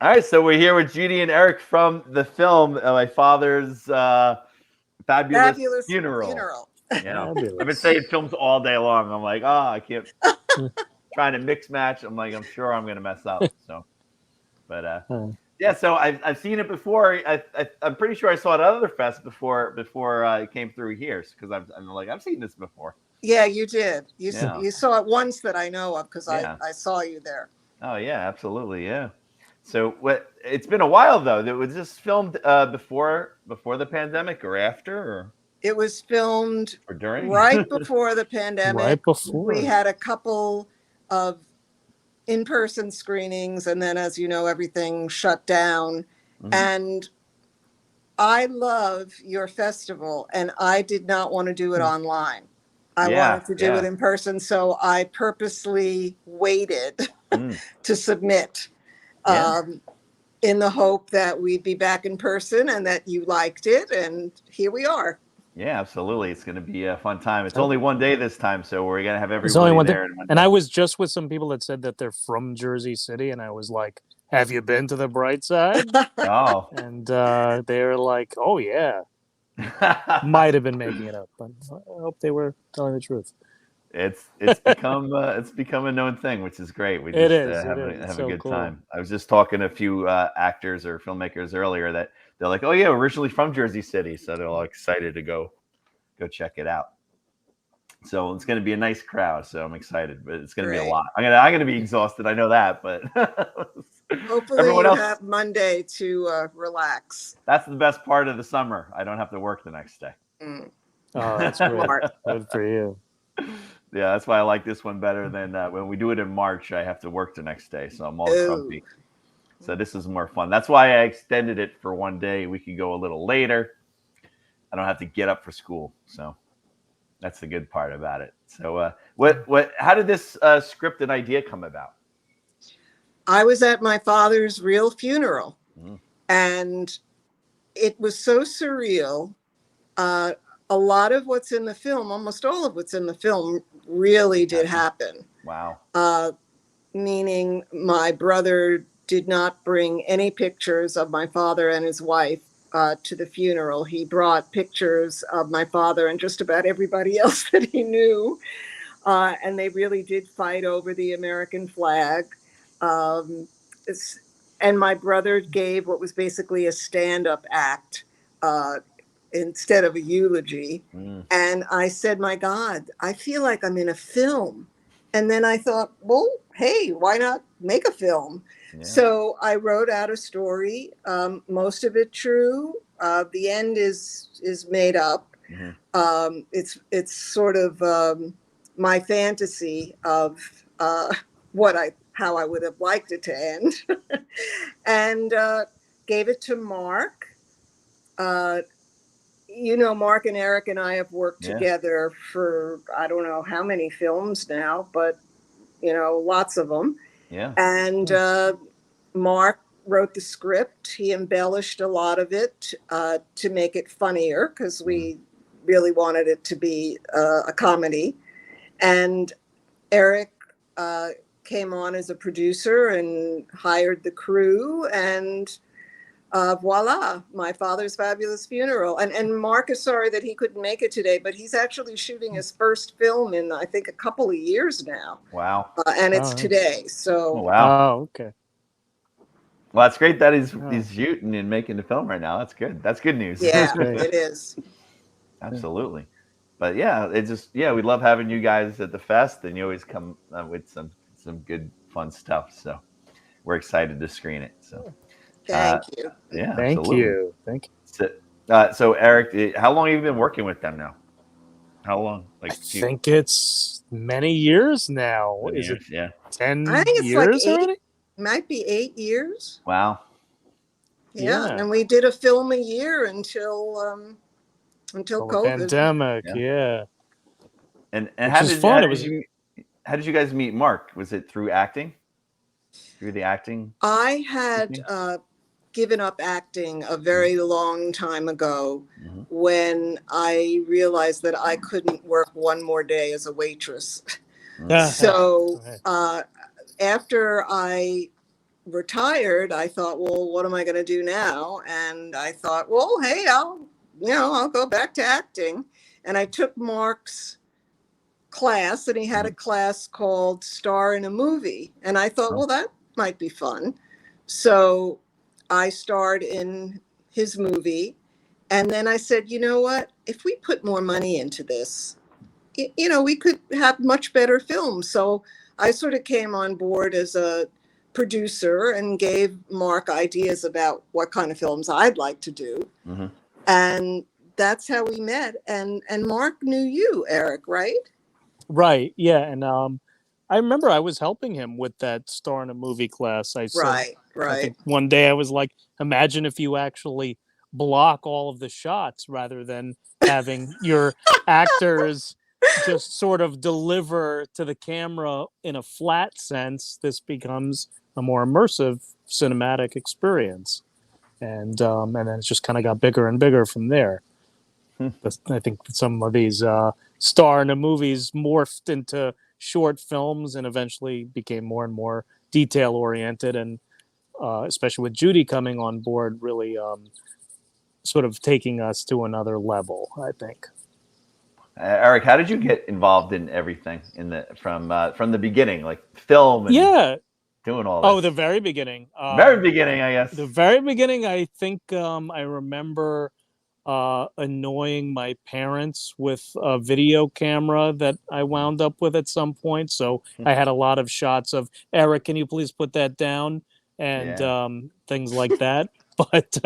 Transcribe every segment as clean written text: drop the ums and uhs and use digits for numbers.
All right, so we're here with Judy and Eric from the film My Father's Fabulous Fabulous Funeral. funeral. I've been Fabulous. saying films all day long. I'm like, oh, I can't trying to mix match. I'm like, I'm sure I'm gonna mess up. So, but yeah. So I've seen it before. I'm pretty sure I saw it at other fest before it came through here because I'm like I've seen this before. Yeah, you did. Yeah, You saw it once that I know of because yeah. I saw you there. Oh yeah, absolutely, yeah. So what? It's been a while though. That was this filmed before the pandemic or after It was filmed or during? right before the pandemic. Right before. We had a couple of in-person screenings, and then, as you know, everything shut down. Mhm. And I love your festival, and I did not want to do it online. I Yeah, wanted to do it yeah. in person, so I purposely waited Mm, to submit. yeah. Um, in the hope that we'd be back in person and that you liked it. And here we are. Yeah, absolutely. It's going to be a fun time. It's Oh, only one day this time, so we're going to have it's only everybody one day. there in one And day. I was just with some people that said that they're from Jersey City, and I was like, "Have you been to the Brightside?" Oh. And they were like, "Oh yeah." Might have been making it up, but I hope they were telling the truth. It's become a known thing, which is great. We It just is. It is. It's have a so good cool. time. I was just talking to a few actors or filmmakers earlier that they're like, "Oh yeah, originally from Jersey City," so they're all excited to go check it out. So it's going to be a nice crowd. So I'm excited, but it's going to be a Great. lot. I'm gonna be exhausted. I know that, but Hopefully, everyone you else. have Monday to relax. That's the best part of the summer. I don't have to work the next day. Mm, Oh, that's great. smart. Good for you. Yeah, that's why I like this one better than when we do it in March. I have to work the next day, so I'm all Ooh. grumpy. So this is more fun. That's why I extended it for one day. We could go a little later. I don't have to get up for school, so that's the good part about it. So, How did this script and idea come about? I was at my father's real funeral, Mm, and it was so surreal. Uh, a lot of what's in the film, almost all of what's in the film, really did happen. wow. Uh, Meaning, my brother did not bring any pictures of my father and his wife to the funeral. He brought pictures of my father and just about everybody else that he knew. And they really did fight over the American flag. Um, and my brother gave what was basically a stand up act uh, instead of a eulogy. Mm, And I said, my God, I feel like I'm in a film. And then I thought, well, hey, why not make a film? yeah. So I wrote out a story, most of it true. The end is made up. Hmm. It's sort of my fantasy of what I how I would have liked it to end, and gave it to Mark. Uh, Mark and Eric and I have worked Yeah. together for I don't know how many films now, but lots of them. Yeah. And Nice. Mark wrote the script. He embellished a lot of it to make it funnier because Mm, we really wanted it to be a comedy. And Eric uh, came on as a producer and hired the crew, and voila, my father's fabulous funeral. And Mark is sorry that he couldn't make it today, but he's actually shooting his first film in I think a couple of years now, wow. and it's Oh, nice. today. Oh, So wow. Oh, okay. Well, that's great that Oh, he's shooting and making the film right now. That's good. That's good news. that's yeah, great. it is. Yeah. Absolutely. But yeah, we love having you guys at the fest, and you always come with some good fun stuff. So we're excited to screen it. So uh, Thank you. yeah, Thank absolutely. you. Thank you. So Eric, how long have you been working with them now? How long? I Like few think it's many years now. many Is it years? Yeah. I 10 think it's like years eight, already? might be 8 years. Wow. Yeah, Yeah. and we did a film a year until Well, the COVID. pandemic. Yeah. Yeah. And Which is fun. It was. how did you guys meet Mark? Was it through acting? Through the acting? I had Teaching? given up acting a Mhm. very long time ago Mhm. when I realized that I couldn't work one more day as a waitress. Mm. Yeah. So Right. after I retired, I thought, well, what am I going to do now? And I thought, well, hey, I'll go back to acting. And I took Mark's class, and he had a class called Star in a Movie. And I thought, well, that might be fun. So I starred in his movie. And then I said, you know what? If we put more money into this, we could have much better films. So I sort of came on board as a producer and gave Mark ideas about what kind of films I'd like to do. Mm-hmm. And that's how we met. And Mark knew you, Eric, right? Right. Yeah. And I remember I was helping him with that Star in a Movie class. I said, Right. I think one day I was like, imagine if you actually block all of the shots rather than having your actors just sort of deliver to the camera in a flat sense. This becomes a more immersive cinematic experience. And then it just kind of got bigger and bigger from there. I think some of these Star in the movies morphed into short films and eventually became more and more detail oriented, and especially with Judy coming on board, really sort of taking us to another level, I think. Eric, how did you get involved in everything from the beginning, like film and doing all this? Oh, the very beginning. Very beginning, I guess. The very beginning, I think I remember annoying my parents with a video camera that I wound up with at some point. So I had a lot of shots of, Eric, can you please put that down? And things like that. But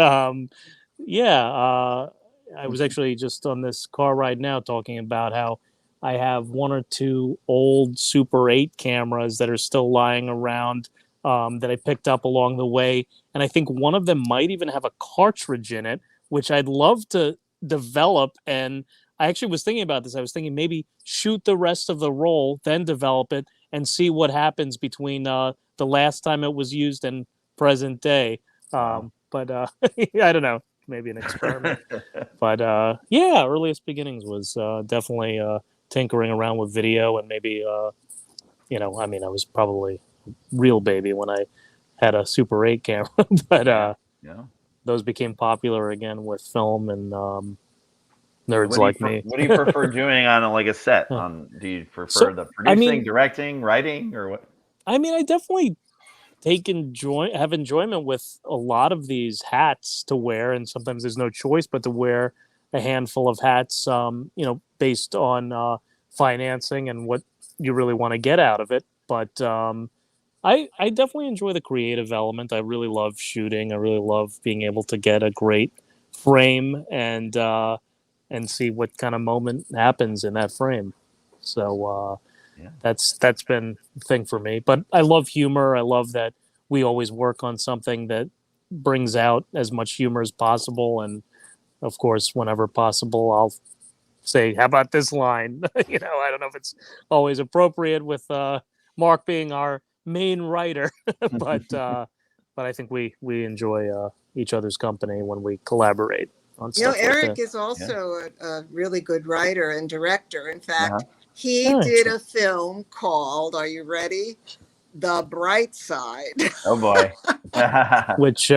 I was actually just on this car ride now talking about how I have one or two old Super 8 cameras that are still lying around that I picked up along the way. And I think one of them might even have a cartridge in it, which I'd love to develop. And I actually was thinking about this. I was thinking maybe shoot the rest of the roll, then develop it and see what happens between the last time it was used and present day. But I don't know, maybe an experiment. But earliest beginnings was definitely tinkering around with video, and maybe I was probably a real baby when I had a Super 8 camera, but those became popular again with film and nerds like me. What do you prefer doing on like a set? Do you prefer the producing, directing, writing, or what? I mean, I definitely have enjoyment with a lot of these hats to wear, and sometimes there's no choice but to wear a handful of hats, based on financing and what you really want to get out of it. But I definitely enjoy the creative element. I really love shooting. I really love being able to get a great frame and see what kind of moment happens in that frame. So that's been the thing for me. But I love humor. I love that we always work on something that brings out as much humor as possible. And of course, whenever possible, I'll say, how about this line? I don't know if it's always appropriate with Mark being our main writer, but I think we enjoy each other's company when we collaborate on stuff. Eric is also a really good writer and director. In fact, he did a film called, are you ready? The Brightside. Oh boy. Which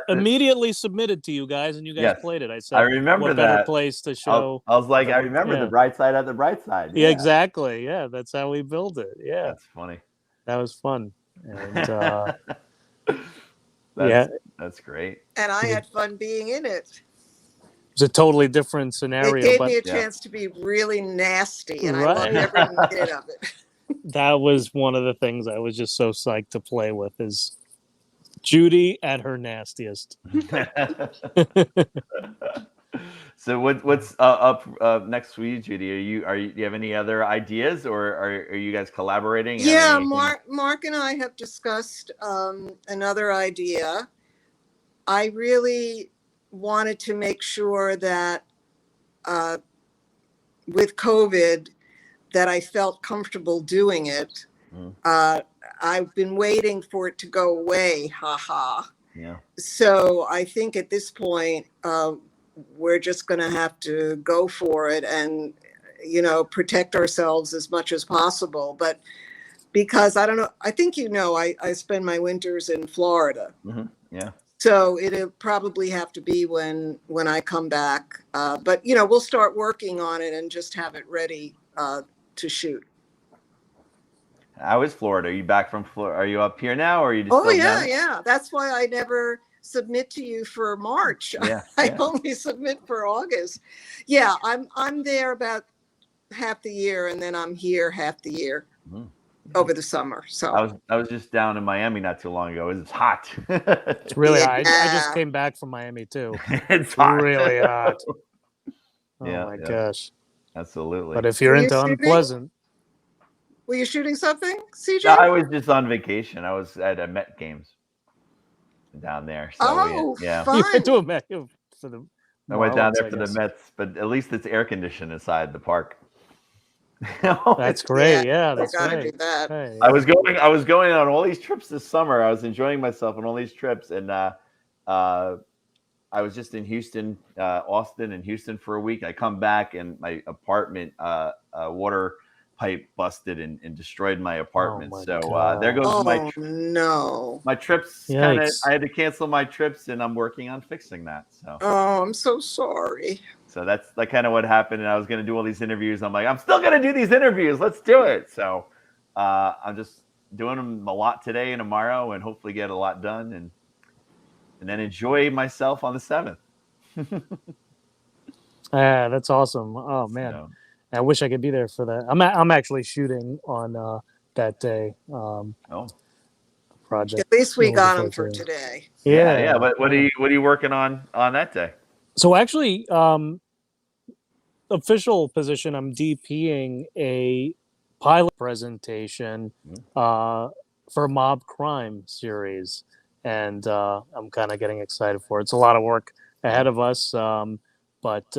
immediately submitted to you guys, and you guys played it. I said, I remember what better place to show? I was like, I remember the bright side of the bright side. Yeah, exactly. Yeah, that's how we build it. Yeah, that's funny. That was fun, and that's great. And I had fun being in it. It was a totally different scenario. It gave me a chance to be really nasty, and I loved every minute of it. That was one of the things I was just so psyched to play with, is Judy at her nastiest. So what's up next for you, Judy? Do you have any other ideas, or are you guys collaborating? Yeah, Mark and I have discussed another idea. I really wanted to make sure that with COVID that I felt comfortable doing it. I've been waiting for it to go away. Yeah. So I think at this point, we're just going to have to go for it and, protect ourselves as much as possible. But because I don't know. I think I spend my winters in Florida. Mm-hmm. Yeah. So it'll probably have to be when I come back. But we'll start working on it and just have it ready to shoot. How is Florida? Are you back from Florida? Are you up here now, or are you just Oh still yeah, down? yeah. That's why I never submit to you for March. Yeah, I yeah. only submit for August. Yeah, I'm there about half the year, and then I'm here half the year over the summer. So I was just down in Miami not too long ago. It's hot. It's really hot. I just yeah. came back from Miami too. It's hot. Really hot. Oh Yeah, my yeah. gosh. Absolutely. But if you're Were you into shooting? Unpleasant, Were you shooting something, CJ? No, I was just on vacation. I was at a Met games down there. So Oh, yeah. you fun. went to a Met for the I went down Marlins, there I for the guess. Mets, but at least it's air conditioned inside the park. That's great. Yeah, you that's gotta great. do that. Hey, I was going on all these trips this summer. I was enjoying myself on all these trips, and I was just in Houston, Austin, and Houston for a week. I come back, and my apartment water pipe busted and destroyed my apartment. my So God. there goes Oh no. my trips. Yikes. I had to cancel my trips, and I'm working on fixing that. So Oh, I'm so sorry. that's like kind of what happened. And I was going to do all these interviews. I'm like, I'm still going to do these interviews. Let's do it. So I'm just doing them a lot today and tomorrow, and hopefully get a lot done, and then enjoy myself on the 7th. Yeah, that's awesome. Oh man, So, I wish I could be there for that. I'm actually shooting on that day. Project. At least we I'm got looking them for forward to it. today. yeah. What are you working on that day? So actually, official position, I'm DPing a pilot presentation for Mob Crime series, and I'm kind of getting excited for it. It's a lot of work ahead of us, but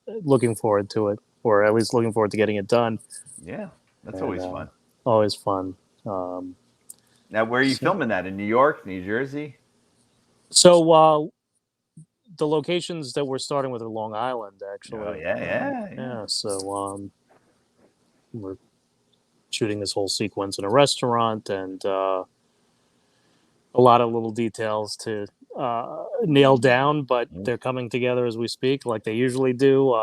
looking forward to it, or at least looking forward to getting it done. Yeah, that's always fun. Always fun. Now, where are you filming that? In New York, New Jersey? So the locations that we're starting with are Long Island, actually. Oh, yeah. So we're shooting this whole sequence in a restaurant, and a lot of little details to nail down, but they're coming together as we speak, like they usually do,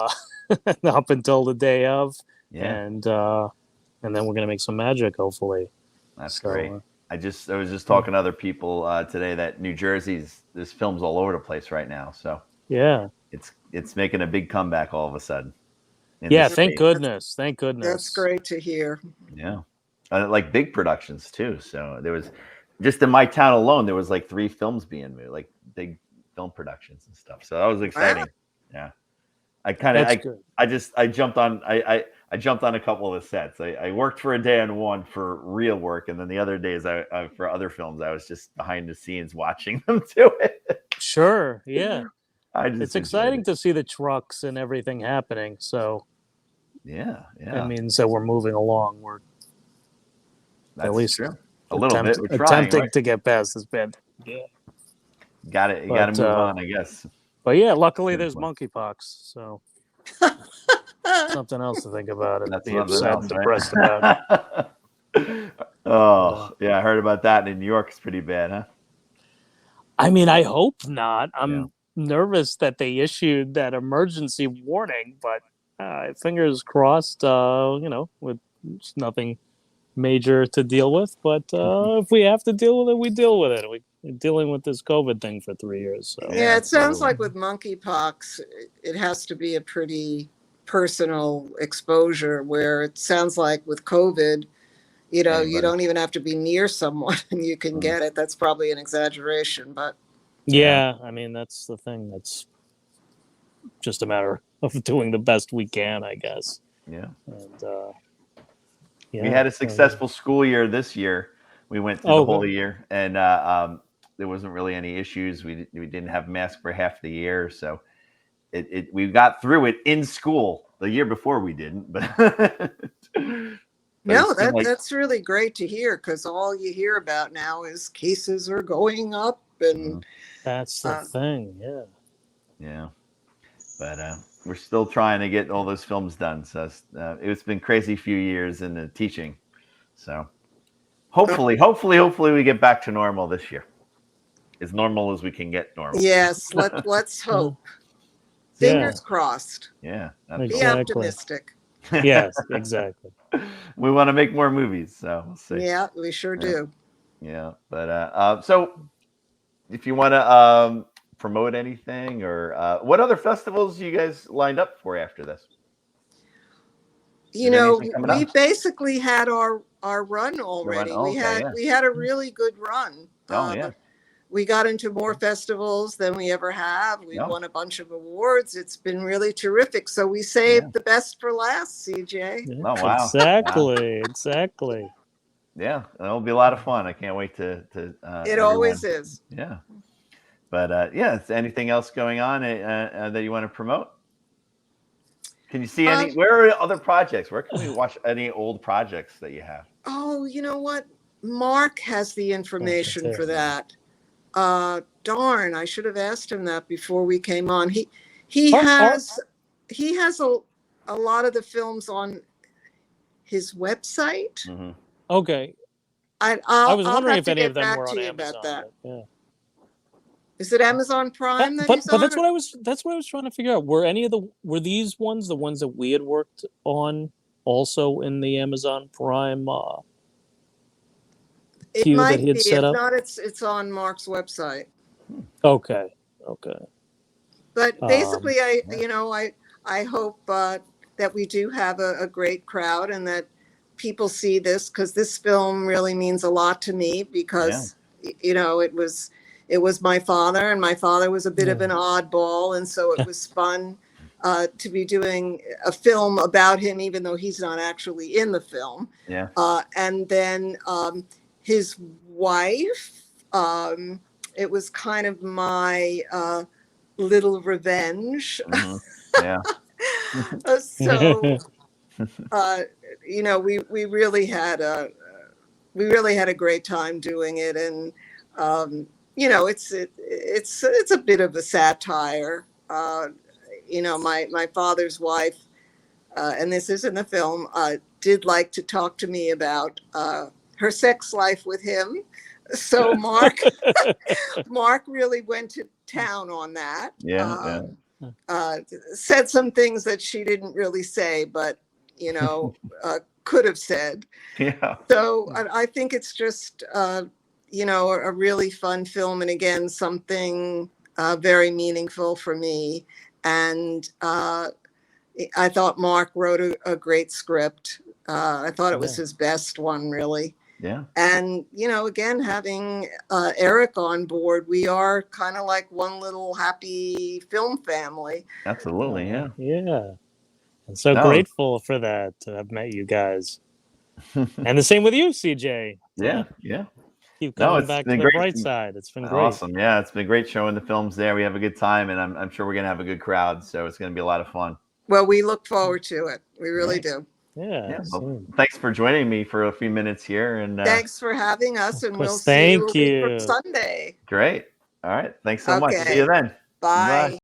up until the day of. Yeah. And then we're gonna make some magic, hopefully. That's great. I was just talking to other people today that New Jersey's, this film's all over the place right now. So yeah, it's making a big comeback all of a sudden. Yeah, thank goodness. Thank goodness. That's great to hear. Yeah, like big productions too. So there was just in my town alone, there was like 3 films being made, like big film productions and stuff. So that was exciting. Wow. Yeah, I jumped on. I jumped on a couple of the sets. I worked for a day on one for real work, and then the other days for other films, I was just behind the scenes watching them do it. Sure, yeah. It's exciting to see the trucks and everything happening. So yeah. That means that we're moving along. We're That's at least true. A little bit. We're attempting right? to get past this bed. Yeah. You got to move on, I guess. But yeah, luckily there's monkeypox, so something else to think about and be upset and depressed about. Yeah, I heard about that in New York. It's pretty bad, huh? I mean, I hope not. I'm nervous that they issued that emergency warning, but fingers crossed, with nothing major to deal with. But if we have to deal with it, we deal with it. We're dealing with this COVID thing for 3 years. So. Yeah, it sounds like with monkeypox, it has to be a pretty personal exposure, where it sounds like with COVID, you don't even have to be near someone and you can get it. That's probably an exaggeration, but yeah, I mean, that's the thing. That's just a matter of doing the best we can, I guess. Yeah. And we had a successful school year this year. We went through the whole year, and there wasn't really any issues. We didn't have masks for half the year, so we got through it in school. The year before we didn't, but no, that's really great to hear, because all you hear about now is cases are going up, and that's the thing. Yeah. But we're still trying to get all those films done. So it's been crazy few years in the teaching. So hopefully we get back to normal this year, as normal as we can get normal. Yes, let's hope. Fingers crossed. Yeah, Be Exactly. optimistic. Yes, exactly. We want to make more movies, so we'll see. Yeah, we sure do. Yeah, but so if you want to promote anything, or what other festivals you guys lined up for after this? You Is know, anything coming we up? basically had our run already. Okay, yeah. We had a really good run. Oh yeah. We got into more festivals than we ever have. We won a bunch of awards. It's been really terrific. So we saved the best for last, CJ. Yeah, Oh wow. exactly, exactly. Yeah, it'll be a lot of fun. I can't wait to It always is. Yeah. But yeah, is anything else going on that you want to promote? Can you see any? Where are other projects? Where can we watch any old projects that you have? Oh, you know what? Mark has the information for that. Darn, I should have asked him that before we came on. He has a lot of the films on his website. Mm-hmm. Okay. I was wondering if any of them were on Amazon. Yeah. Is it Amazon Prime that he's but on? that's what I was trying to figure out. Were these ones the ones that we had worked on also in the Amazon Prime queue that he had set up? If not, it's on Mark's website. Okay. But basically, I hope that we do have a great crowd and that people see this, because this film really means a lot to me, because it was my father, and my father was a bit of an oddball, and so it was fun to be doing a film about him, even though he's not actually in the film. Yeah. And then his wife, it was kind of my little revenge. Mm-hmm. Yeah. So we really had a great time doing it, and it's a bit of a satire. My father's wife, and this is in the film, did like to talk to me about her sex life with him. So Mark really went to town on that. Said some things that she didn't really say, but could have said. Yeah. So I think it's just a really fun film, and again, something very meaningful for me. And I thought Mark wrote a great script. I thought it was his best one, really. Yeah. And, again, having Eric on board, we are kind of like one little happy film family. Absolutely. Yeah. Yeah. I'm so grateful for that, to have met you guys. And the same with you, CJ. Yeah. Keep coming back to the Brightside. It's been great. Awesome. Yeah, it's been great showing the films there. We have a good time, and I'm sure we're going to have a good crowd. So it's going to be a lot of fun. Well, we look forward to it. We really do. Yeah. Well, thanks for joining me for a few minutes here. And thanks for having us. And we'll see you for Sunday. Great. All right. Thanks so much. See you then. Bye.